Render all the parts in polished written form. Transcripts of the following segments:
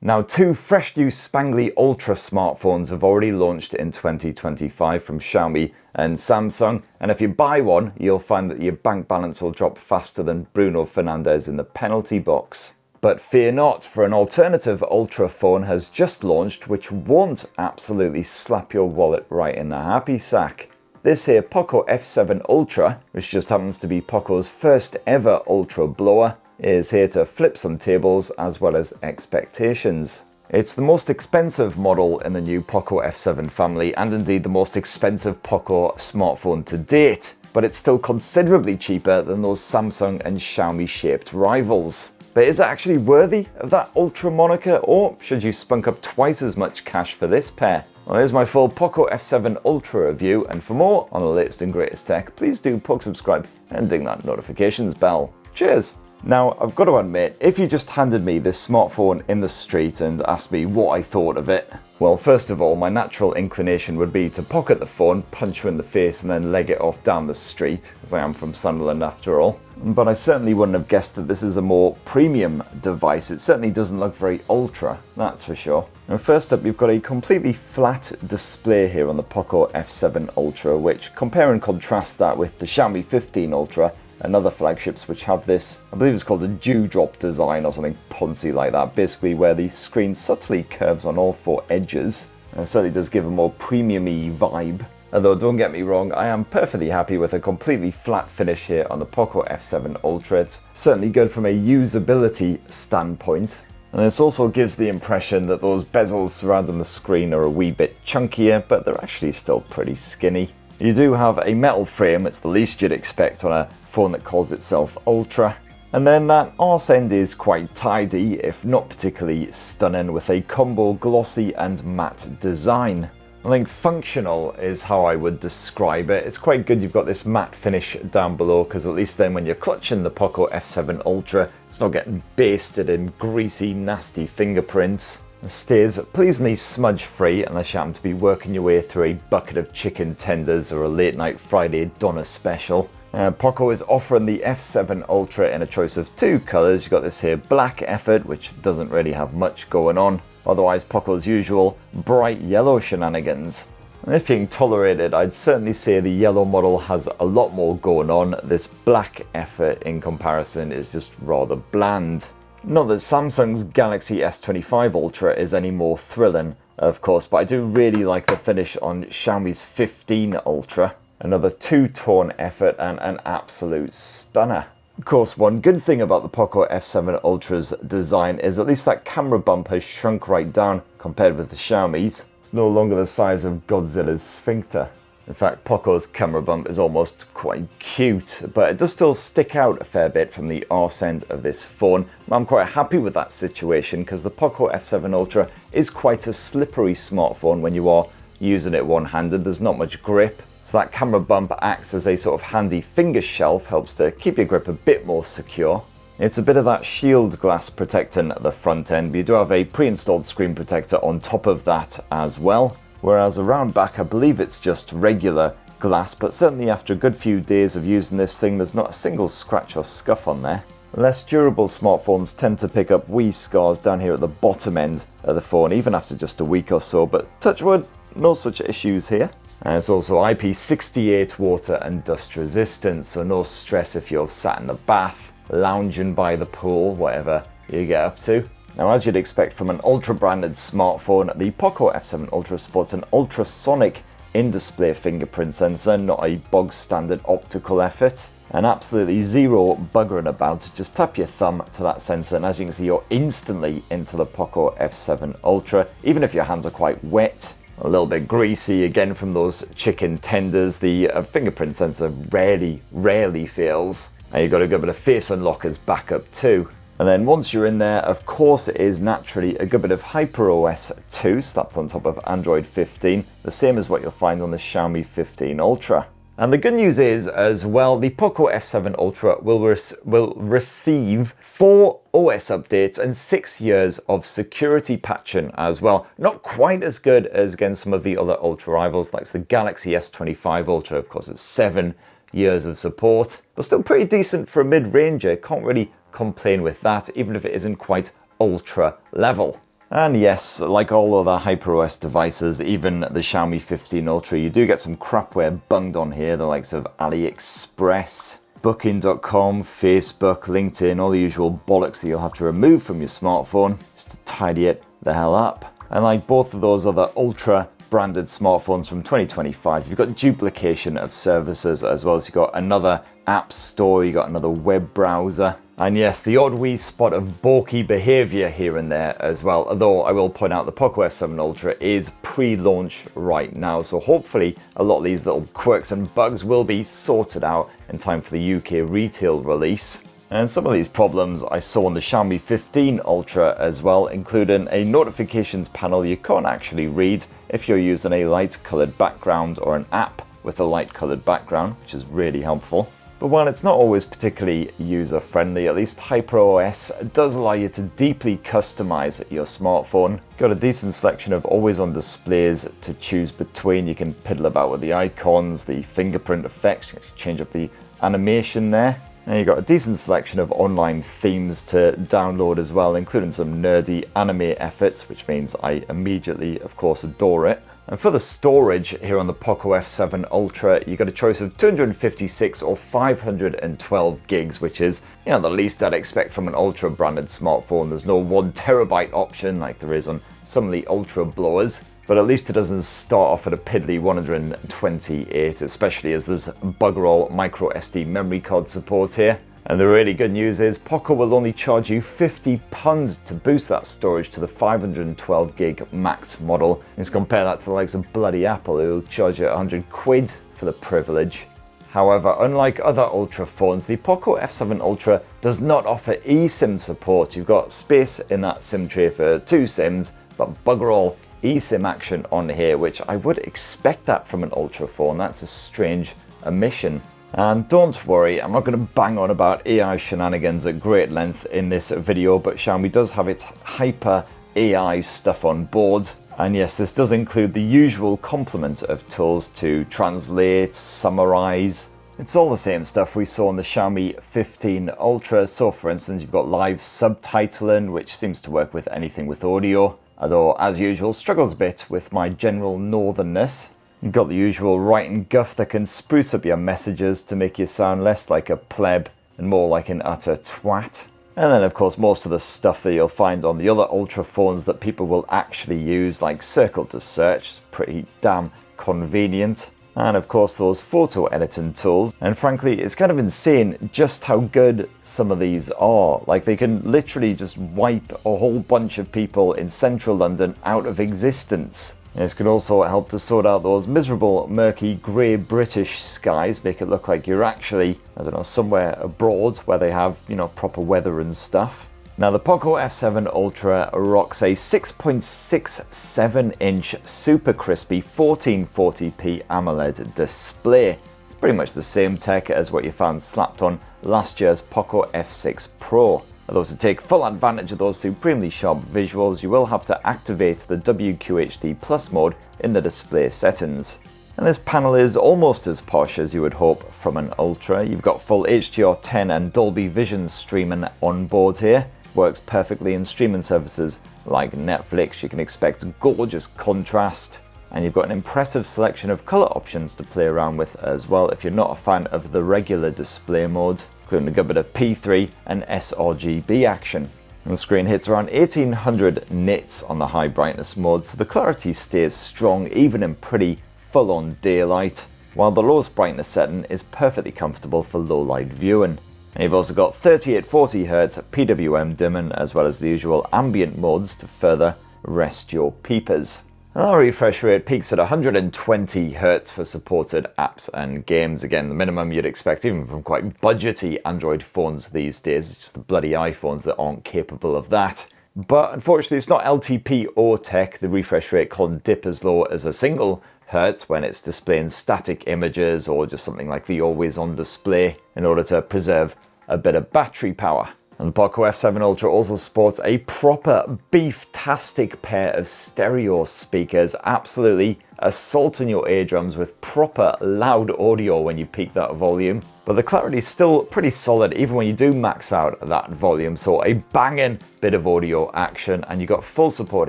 Now, two fresh new spangly Ultra smartphones have already launched in 2025 from Xiaomi and Samsung, and if you buy one, you'll find that your bank balance will drop faster than Bruno Fernandes in the penalty box. But fear not, for an alternative Ultra phone has just launched which won't absolutely slap your wallet right in the happy sack. This here Poco F7 Ultra, which just happens to be Poco's first ever Ultra blower, is here to flip some tables as well as expectations. It's the most expensive model in the new Poco F7 family, and indeed the most expensive Poco smartphone to date, but it's still considerably cheaper than those Samsung and Xiaomi shaped rivals. But is it actually worthy of that Ultra moniker, or should you spunk up twice as much cash for this pair? Well, here's my full Poco F7 Ultra review, and for more on the latest and greatest tech, please do poke subscribe and ding that notifications bell. Cheers! Now, I've got to admit, if you just handed me this smartphone in the street and asked me what I thought of it, well, first of all, my natural inclination would be to pocket the phone, punch you in the face, and then leg it off down the street, as I am from Sunderland after all. But I certainly wouldn't have guessed that this is a more premium device. It certainly doesn't look very ultra, that's for sure. And first up, you've got a completely flat display here on the Poco F7 Ultra, which compare and contrast that with the Xiaomi 15 Ultra, and other flagships which have this, I believe it's called a dewdrop design or something poncy like that, basically where the screen subtly curves on all four edges. And it certainly does give a more premium-y vibe. Although don't get me wrong, I am perfectly happy with a completely flat finish here on the Poco F7 Ultra. It's certainly good from a usability standpoint. And this also gives the impression that those bezels surrounding the screen are a wee bit chunkier, but they're actually still pretty skinny. You do have a metal frame, it's the least you'd expect on a phone that calls itself Ultra. And then that arse end is quite tidy, if not particularly stunning, with a combo glossy and matte design. I think functional is how I would describe it. It's quite good you've got this matte finish down below, because at least then when you're clutching the Poco F7 Ultra, it's not getting basted in greasy, nasty fingerprints. It stays pleasingly smudge free unless you happen to be working your way through a bucket of chicken tenders or a late night Friday Donna special. Poco is offering the F7 Ultra in a choice of two colours. You've got this here black effort, which doesn't really have much going on. Otherwise, Poco's usual bright yellow shenanigans. And if you can tolerate it, I'd certainly say the yellow model has a lot more going on. This black effort in comparison is just rather bland. Not that Samsung's Galaxy S25 Ultra is any more thrilling, of course, but I do really like the finish on Xiaomi's 15 Ultra. Another two-tone effort and an absolute stunner. Of course, one good thing about the Poco F7 Ultra's design is at least that camera bump has shrunk right down compared with the Xiaomi's. It's no longer the size of Godzilla's sphincter. In fact, Poco's camera bump is almost quite cute, but it does still stick out a fair bit from the arse end of this phone. I'm quite happy with that situation because the Poco F7 Ultra is quite a slippery smartphone when you are using it one-handed. There's not much grip, so that camera bump acts as a sort of handy finger shelf, helps to keep your grip a bit more secure. It's a bit of that shield glass protecting the front end, but you do have a pre-installed screen protector on top of that as well. Whereas around back, I believe it's just regular glass, but certainly after a good few days of using this thing, there's not a single scratch or scuff on there. Less durable smartphones tend to pick up wee scars down here at the bottom end of the phone, even after just a week or so, but touch wood, no such issues here. And it's also IP68 water and dust resistant, so no stress if you're sat in the bath, lounging by the pool, whatever you get up to. Now, as you'd expect from an Ultra-branded smartphone, the Poco F7 Ultra sports an ultrasonic in-display fingerprint sensor, not a bog-standard optical effort. And absolutely zero buggering about, just tap your thumb to that sensor and as you can see, you're instantly into the Poco F7 Ultra, even if your hands are quite wet. A little bit greasy, again from those chicken tenders, the fingerprint sensor rarely fails. And you've got a good bit of face unlock as backup too. And then once you're in there, of course, it is naturally a good bit of HyperOS 2 slapped on top of Android 15, the same as what you'll find on the Xiaomi 15 Ultra. And the good news is, as well, the Poco F7 Ultra will receive 4 OS updates and 6 years of security patching as well. Not quite as good as, again, some of the other Ultra rivals, like the Galaxy S25 Ultra. Of course, it's 7 years of support, but still pretty decent for a mid-ranger. Can't really complain with that, even if it isn't quite ultra level. And yes, like all other HyperOS devices, even the Xiaomi 15 Ultra, you do get some crapware bunged on here, the likes of AliExpress, Booking.com, Facebook, LinkedIn, all the usual bollocks that you'll have to remove from your smartphone just to tidy it the hell up. And like both of those other Ultra branded smartphones from 2025, you've got duplication of services, as well as you've got another app store, you've got another web browser. And yes, the odd wee spot of bulky behavior here and there as well, although I will point out the Poco F7 Ultra is pre-launch right now, so hopefully a lot of these little quirks and bugs will be sorted out in time for the UK retail release. And some of these problems I saw on the Xiaomi 15 Ultra as well, including a notifications panel you can't actually read if you're using a light colored background or an app with a light colored background, which is really helpful. But while it's not always particularly user-friendly, at least HyperOS does allow you to deeply customize your smartphone. Got a decent selection of always-on displays to choose between. You can piddle about with the icons, the fingerprint effects, you can change up the animation there. And you've got a decent selection of online themes to download as well, including some nerdy anime efforts, which means I immediately, of course, adore it. And for the storage here on the Poco F7 Ultra, you got a choice of 256 or 512 gigs, which is, you know, the least I'd expect from an Ultra branded smartphone. There's no 1 terabyte option like there is on some of the Ultra blowers, but at least it doesn't start off at a piddly 128, especially as there's bugger all micro SD memory card support here. And the really good news is Poco will only charge you £50 to boost that storage to the 512 gig max model. Just compare that to the likes of bloody Apple, who will charge you 100 quid for the privilege. However, unlike other Ultra phones, the Poco F7 Ultra does not offer eSIM support. You've got space in that SIM tray for 2 SIMs, but bugger all eSIM action on here, which I would expect that from an Ultra phone. That's a strange omission. And don't worry, I'm not going to bang on about AI shenanigans at great length in this video, but Xiaomi does have its Hyper AI stuff on board. And yes, this does include the usual complement of tools to translate, summarize. It's all the same stuff we saw on the Xiaomi 15 Ultra. So for instance, you've got live subtitling, which seems to work with anything with audio, although as usual struggles a bit with my general northernness. You've got the usual writing guff that can spruce up your messages to make you sound less like a pleb and more like an utter twat. And then of course most of the stuff that you'll find on the other Ultra phones that people will actually use, like circle to search, pretty damn convenient. And of course those photo editing tools. And frankly, it's kind of insane just how good some of these are. Like they can literally just wipe a whole bunch of people in central London out of existence. This can also help to sort out those miserable, murky, grey British skies, make it look like you're actually, I don't know, somewhere abroad where they have, you know, proper weather and stuff. Now the Poco F7 Ultra rocks a 6.67-inch super crispy 1440p AMOLED display. It's pretty much the same tech as what you found slapped on last year's Poco F6 Pro. Although to take full advantage of those supremely sharp visuals, you will have to activate the WQHD Plus mode in the display settings. And this panel is almost as posh as you would hope from an Ultra. You've got full HDR10 and Dolby Vision streaming on board here. Works perfectly in streaming services like Netflix. You can expect gorgeous contrast. And you've got an impressive selection of color options to play around with as well if you're not a fan of the regular display mode, including a good bit of P3 and sRGB action. And the screen hits around 1800 nits on the high brightness mode, so the clarity stays strong even in pretty full-on daylight, while the lowest brightness setting is perfectly comfortable for low-light viewing. And you've also got 3840Hz PWM dimming, as well as the usual ambient modes to further rest your peepers. Our refresh rate peaks at 120 Hz for supported apps and games. Again, the minimum you'd expect even from quite budgety Android phones these days. It's just the bloody iPhones that aren't capable of that. But unfortunately, it's not LTP or tech. The refresh rate can dip as low as a single hertz when it's displaying static images or just something like the always on display in order to preserve a bit of battery power. And the Poco F7 Ultra also sports a proper beef-tastic pair of stereo speakers, absolutely assaulting your eardrums with proper loud audio when you peak that volume. But the clarity is still pretty solid even when you do max out that volume, so a banging bit of audio action, and you got full support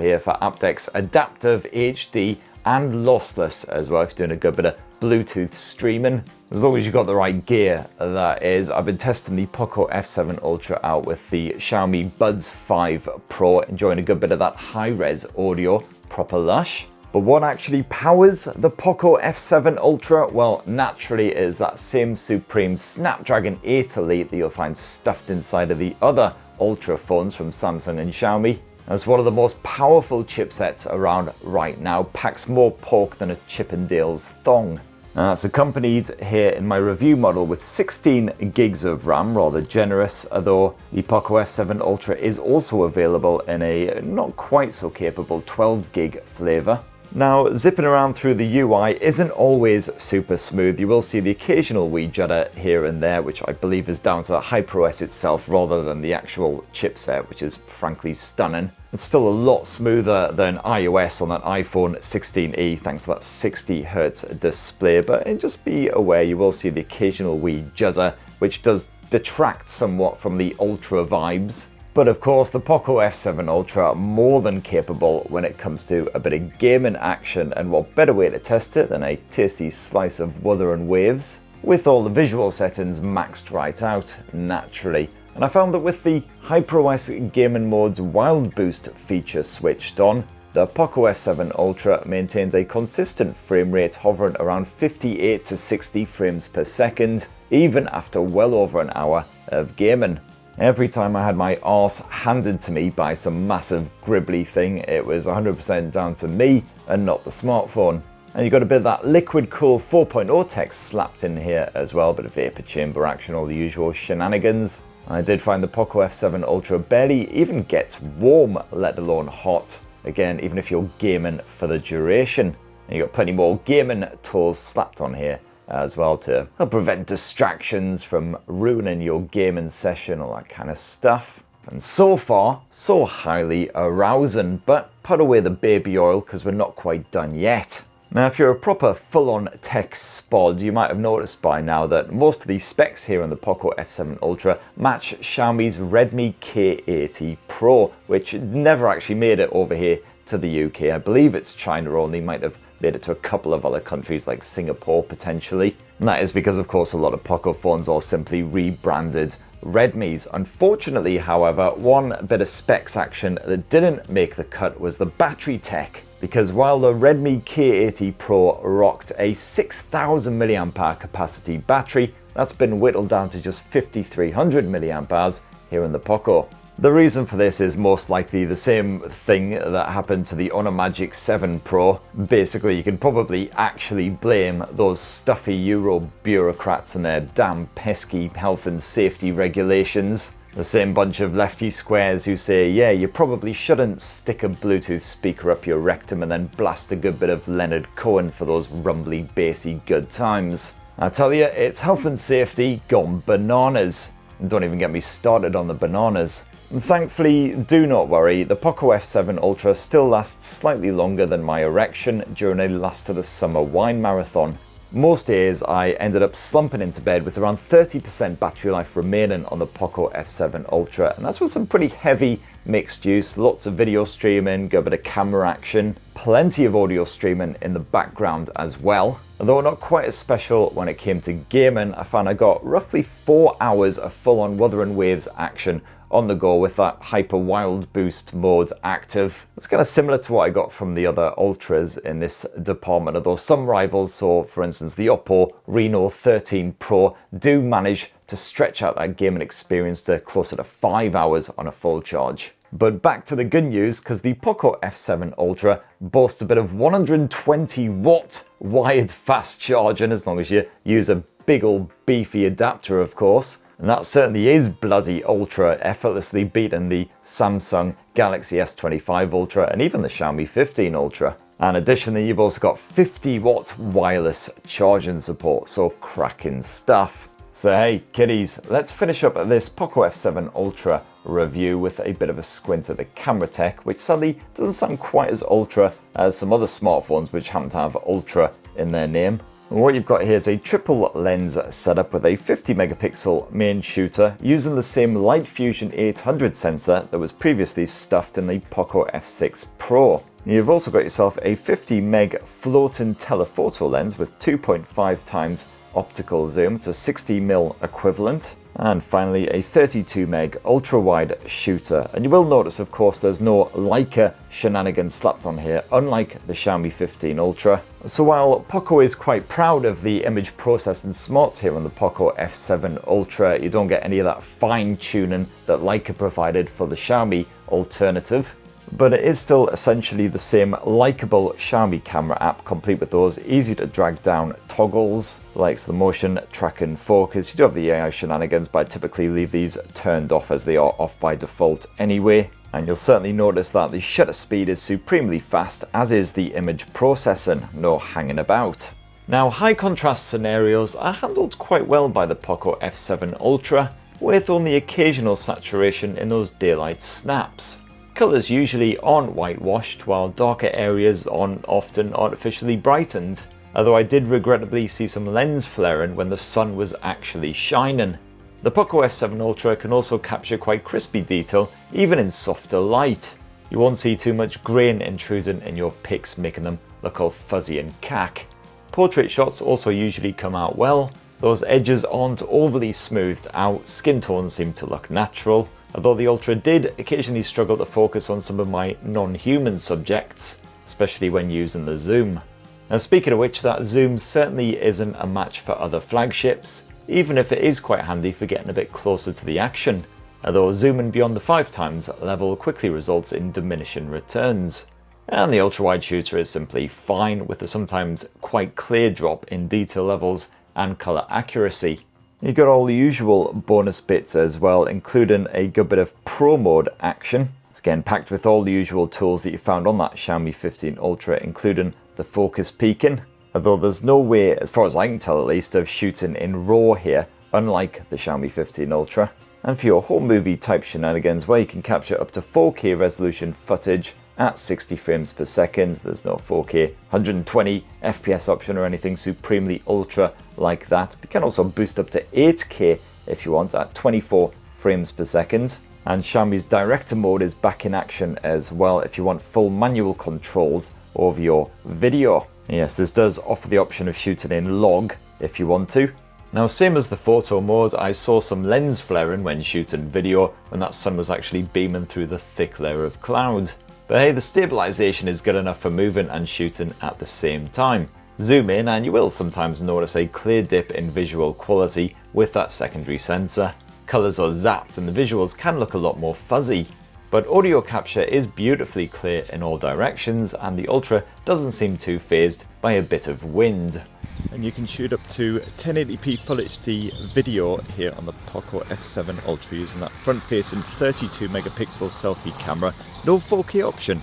here for aptX adaptive HD and lossless as well if you're doing a good bit of Bluetooth streaming. As long as you've got the right gear, that is. I've been testing the Poco F7 Ultra out with the Xiaomi Buds 5 Pro, enjoying a good bit of that high-res audio, proper lush. But what actually powers the Poco F7 Ultra? Well, naturally it is that same supreme Snapdragon 8 Elite that you'll find stuffed inside of the other Ultra phones from Samsung and Xiaomi. As one of the most powerful chipsets around right now, packs more pork than a Chippendale's thong. It's accompanied here in my review model with 16 gigs of RAM, rather generous, although the Poco F7 Ultra is also available in a not quite so capable 12 gig flavor. Now, zipping around through the UI isn't always super smooth. You will see the occasional wee judder here and there, which I believe is down to the HyperOS itself rather than the actual chipset, which is frankly stunning. It's still a lot smoother than iOS on that iPhone 16e thanks to that 60Hz display, but just be aware you will see the occasional wee judder, which does detract somewhat from the Ultra vibes. But of course, the Poco F7 Ultra are more than capable when it comes to a bit of gaming action, and what better way to test it than a tasty slice of Wuthering Waves, with all the visual settings maxed right out, naturally. And I found that with the HyperOS gaming mode's Wild Boost feature switched on, the Poco F7 Ultra maintains a consistent frame rate hovering around 58 to 60 frames per second, even after well over an hour of gaming. Every time I had my arse handed to me by some massive gribbly thing, it was 100% down to me and not the smartphone. And you got a bit of that liquid cool 4.0 tech slapped in here as well, bit of vapor chamber action, all the usual shenanigans. I did find the Poco F7 Ultra barely even gets warm, let alone hot. Again, even if you're gaming for the duration. And you got plenty more gaming tools slapped on here as well to help prevent distractions from ruining your gaming session, all that kind of stuff. And so far, so highly arousing, but put away the baby oil because we're not quite done yet. Now, if you're a proper full-on tech spod, you might have noticed by now that most of the specs here on the Poco F7 Ultra match Xiaomi's Redmi K80 Pro, which never actually made it over here to the UK. I believe it's China only, might have made it to a couple of other countries like Singapore potentially. And that is because, of course, a lot of Poco phones are simply rebranded Redmis. Unfortunately, however, one bit of specs action that didn't make the cut was the battery tech. Because while the Redmi K80 Pro rocked a 6,000 mAh capacity battery, that's been whittled down to just 5,300 mAh here in the Poco. The reason for this is most likely the same thing that happened to the Honor Magic 7 Pro. Basically, you can probably actually blame those stuffy Euro bureaucrats and their damn pesky health and safety regulations. The same bunch of lefty squares who say, yeah, you probably shouldn't stick a Bluetooth speaker up your rectum and then blast a good bit of Leonard Cohen for those rumbly, bassy good times. I tell you, it's health and safety gone bananas. And don't even get me started on the bananas. And thankfully, do not worry, the Poco F7 Ultra still lasts slightly longer than my erection during a last of the summer wine marathon. Most days I ended up slumping into bed with around 30% battery life remaining on the Poco F7 Ultra, and that's with some pretty heavy mixed use, lots of video streaming, got a bit of camera action, plenty of audio streaming in the background as well. Although not quite as special when it came to gaming, I found I got roughly 4 hours of full-on Wuthering Waves action on the go with that Hyper Wild Boost mode active. It's kind of similar to what I got from the other Ultras in this department, although some rivals, so for instance the OPPO Reno 13 Pro, do manage to stretch out that gaming experience to closer to 5 hours on a full charge. But back to the good news, because the Poco F7 Ultra boasts a bit of 120 watt wired fast charging, as long as you use a big old beefy adapter, of course. And that certainly is bloody ultra, effortlessly beating the Samsung Galaxy S25 Ultra and even the Xiaomi 15 Ultra. And additionally, you've also got 50 watt wireless charging support, so cracking stuff. So hey kiddies, let's finish up this Poco F7 Ultra review with a bit of a squint at the camera tech, which sadly doesn't sound quite as ultra as some other smartphones which happen to have ultra in their name. What you've got here is a triple lens setup with a 50 megapixel main shooter using the same Light Fusion 800 sensor that was previously stuffed in the Poco F6 Pro. You've also got yourself a 50 meg floating telephoto lens with 2.5 times optical zoom to 60mm equivalent, and finally a 32 meg ultra wide shooter. And you will notice, of course, there's no Leica shenanigans slapped on here, unlike the Xiaomi 15 Ultra. So while Poco is quite proud of the image processing smarts here on the Poco F7 Ultra, you don't get any of that fine tuning that Leica provided for the Xiaomi alternative. But it is still essentially the same likeable Xiaomi camera app, complete with those easy to drag down toggles like the motion, track and focus. You do have the AI shenanigans, but I typically leave these turned off as they are off by default anyway. And you'll certainly notice that the shutter speed is supremely fast, as is the image processing, no hanging about. Now, high contrast scenarios are handled quite well by the Poco F7 Ultra, with only occasional saturation in those daylight snaps. Colours usually aren't whitewashed, while darker areas aren't often artificially brightened, although I did regrettably see some lens flaring when the sun was actually shining. The Poco F7 Ultra can also capture quite crispy detail even in softer light. You won't see too much grain intruding in your pics, making them look all fuzzy and cack. Portrait shots also usually come out well. Those edges aren't overly smoothed out, skin tones seem to look natural, although the Ultra did occasionally struggle to focus on some of my non-human subjects, especially when using the zoom. Now, speaking of which, that zoom certainly isn't a match for other flagships, even if it is quite handy for getting a bit closer to the action, although zooming beyond the 5x level quickly results in diminishing returns. And the ultra-wide shooter is simply fine, with a sometimes quite clear drop in detail levels and colour accuracy. You got all the usual bonus bits as well, including a good bit of Pro mode action. It's again packed with all the usual tools that you found on that Xiaomi 15 Ultra, including the focus peaking. Although there's no way, as far as I can tell at least, of shooting in RAW here, unlike the Xiaomi 15 Ultra. And for your home movie type shenanigans, where you can capture up to 4K resolution footage at 60 frames per second. There's no 4K 120 FPS option or anything supremely ultra like that. You can also boost up to 8K if you want at 24 frames per second. And Xiaomi's director mode is back in action as well if you want full manual controls over your video. Yes, this does offer the option of shooting in log if you want to. Now, same as the photo mode, I saw some lens flaring when shooting video when that sun was actually beaming through the thick layer of cloud. But hey, the stabilization is good enough for moving and shooting at the same time. Zoom in and you will sometimes notice a clear dip in visual quality with that secondary sensor. Colors are zapped and the visuals can look a lot more fuzzy. But audio capture is beautifully clear in all directions, and the Ultra doesn't seem too fazed by a bit of wind. And you can shoot up to 1080p Full HD video here on the Poco F7 Ultra using that front-facing 32 megapixel selfie camera. No 4K option,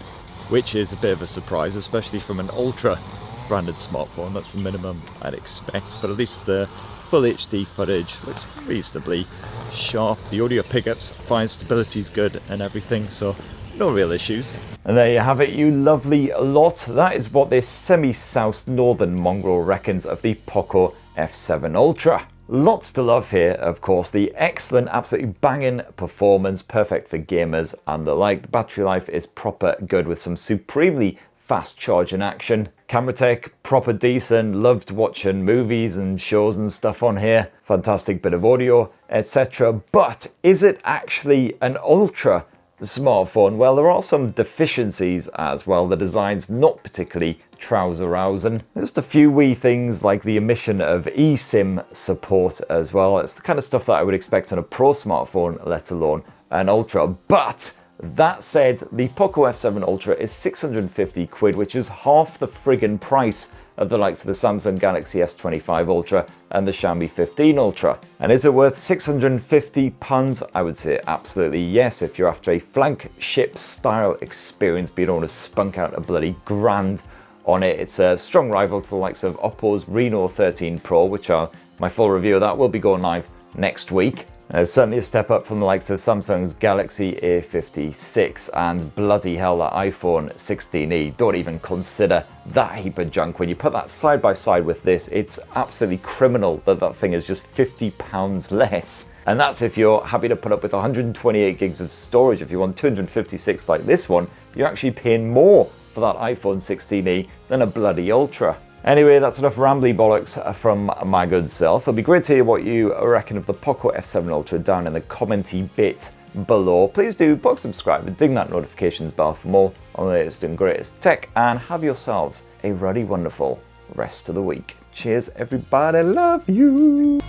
which is a bit of a surprise, especially from an Ultra branded smartphone. That's the minimum I'd expect, but at least the Full HD footage looks reasonably sharp. The audio pickups, fine, stability's good and everything, so no real issues. And there you have it, you lovely lot. That is what this semi-soused northern mongrel reckons of the Poco F7 Ultra. Lots to love here, of course. The excellent, absolutely banging performance, perfect for gamers and the like. The battery life is proper good with some supremely fast charging action. Camera tech, proper decent, loved watching movies and shows and stuff on here. Fantastic bit of audio, etc. But is it actually an Ultra smartphone? Well, there are some deficiencies as well. The design's not particularly trouser-rousing. Just a few wee things like the omission of eSIM support as well. It's the kind of stuff that I would expect on a Pro smartphone, let alone an Ultra. But that said, the Poco F7 Ultra is 650 quid, which is half the friggin' price of the likes of the Samsung Galaxy S25 Ultra and the Xiaomi 15 Ultra. And is it worth £650? I would say absolutely yes, if you're after a flagship style experience, but you don't want to spunk out a bloody grand on it. It's a strong rival to the likes of OPPO's Reno 13 Pro, which are My full review of that will be going live next week. It's certainly a step up from the likes of Samsung's Galaxy A56, and bloody hell, that iPhone 16e, don't even consider that heap of junk. When you put that side by side with this, it's absolutely criminal that that thing is just £50 less. And that's if you're happy to put up with 128 gigs of storage. If you want 256 like this one, you're actually paying more for that iPhone 16e than a bloody Ultra. Anyway, that's enough rambly bollocks from my good self. It'll be great to hear what you reckon of the Poco F7 Ultra down in the commenty bit below. Please do subscribe and ding that notifications bell for more on the latest and greatest tech, and have yourselves a ruddy wonderful rest of the week. Cheers everybody, love you!